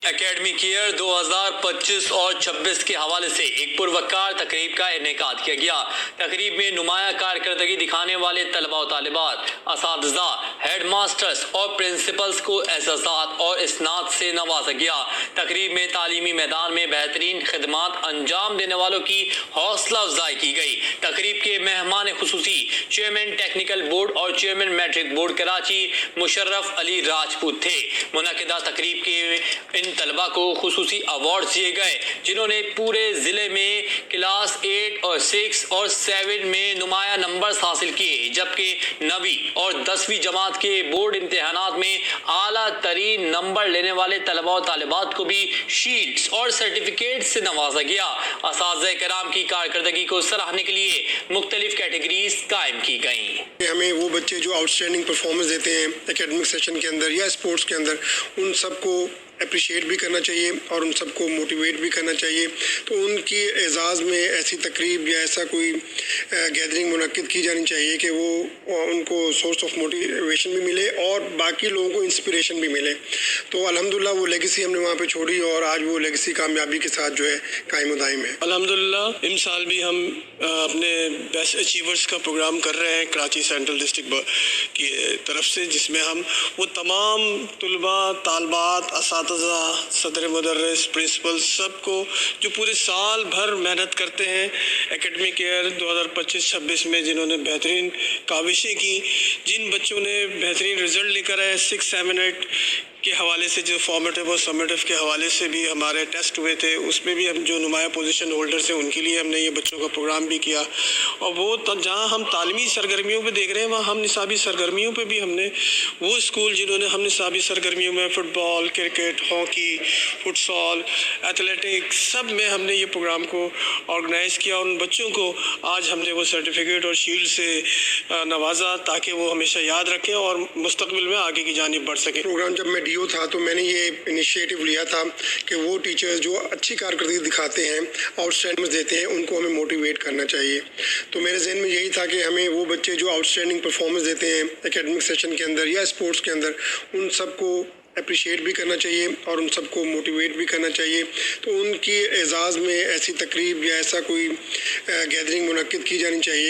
Academic year 2025 اور 26 کے حوالے سے ایک پروقار تقریب کا انعقاد کیا گیا۔ تقریب میں نمایاں کارکردگی دکھانے والے طلباء و طالبات، اساتذہ، ہیڈ ماسٹرز اور پرنسپلز کو اعزازات اور اسناد سے نوازا گیا۔ تقریب میں تعلیمی میدان میں بہترین خدمات انجام دینے والوں کی حوصلہ افزائی کی گئی۔ تقریب کے مہمان خصوصی چیئرمین ٹیکنیکل بورڈ اور chairman matric board Karachi Musharraf Ali Rajput تھے۔ منعقدہ تقریب کے ان طلباء کو خصوصی ایوارڈ دیے گئے جنہوں نے پورے ضلع میں کلاس 8 اور 6 اور 7 میں نمایاں نمبرز حاصل کیے، جبکہ 9ویں اور 10ویں جماعت کے بورڈ امتحانات میں اعلیٰ ترین نمبر لینے والے طلباء و طالبات کو بھی شیلڈز اور سرٹیفکیٹ سے نوازا گیا۔ اساتذہ کرام کی کارکردگی کو سراہنے کے لیے مختلف کیٹیگریز قائم کی گئیں۔ ہمیں وہ بچے جو آؤٹ اسٹینڈنگ پرفارمنس دیتے ہیں اکیڈمک سیشن کے اندر یا اسپورٹس کے اندر، ان سب کو اپریشیٹ بھی کرنا چاہیے اور ان سب کو موٹیویٹ بھی کرنا چاہیے۔ تو ان کی اعزاز میں ایسی تقریب یا ایسا کوئی گیدرنگ منعقد کی جانی چاہیے کہ وہ ان کو سورس آف موٹیویشن بھی ملے اور باقی لوگوں کو انسپریشن بھی ملے۔ تو الحمدللہ وہ لیگیسی ہم نے وہاں پہ چھوڑی اور آج وہ لیگیسی کامیابی کے ساتھ جو ہے قائم و دائم ہے۔ الحمدللہ اس سال بھی ہم اپنے بیسٹ اچیورز کا پروگرام کر رہے ہیں کراچی سینٹرل ڈسٹرکٹ کی طرف سے، جس میں ہم وہ تمام طلباء، طالبات، اساتذہ، صدر مدرس، پرنسپل سب کو جو پورے سال بھر محنت کرتے ہیں اکیڈمک ایئر 2025-26 میں، جنہوں نے بہترین کاوشیں کی، جن بچوں نے بہترین رزلٹ لے کر آئے 6، 7، 8 کے حوالے سے، جو فارمیٹیو اور سمیٹیو کے حوالے سے بھی ہمارے ٹیسٹ ہوئے تھے، اس میں بھی ہم جو نمایاں پوزیشن ہولڈرز ہیں ان کے لیے ہم نے یہ بچوں کا پروگرام بھی کیا۔ اور وہ جہاں ہم تعلیمی سرگرمیوں پہ دیکھ رہے ہیں، وہاں ہم نصابی سرگرمیوں پہ بھی ہم نے وہ اسکول جنہوں نے ہم نصابی سرگرمیوں میں فٹ بال، کرکٹ، ہاکی، فٹ سال، ایتھلیٹکس سب میں ہم نے یہ پروگرام کو آرگنائز کیا، اور ان بچوں کو آج ہم نے وہ سرٹیفکیٹ اور شیلڈ سے نوازا تاکہ وہ ہمیشہ یاد رکھیں اور مستقبل میں آگے کی جانب بڑھ سکیں۔ پروگرام جب میں ڈیو تھا تو میں نے یہ انیشیٹو لیا تھا کہ وہ ٹیچرز جو اچھی کارکردگی دکھاتے ہیں، آؤٹ اسٹینڈنگ دیتے ہیں، ان کو ہمیں موٹیویٹ کرنا چاہیے۔ تو میرے ذہن میں یہی تھا کہ ہمیں وہ بچے جو آؤٹ اسٹینڈنگ پرفارمنس دیتے ہیں اکیڈمک سیشن کے اندر یا اسپورٹس کے اندر، ان سب کو اپریشیٹ بھی کرنا چاہیے اور ان سب کو موٹیویٹ بھی کرنا چاہیے۔ تو ان کی اعزاز میں ایسی تقریب یا ایسا کوئی گیدرنگ منعقد کی جانی چاہیے۔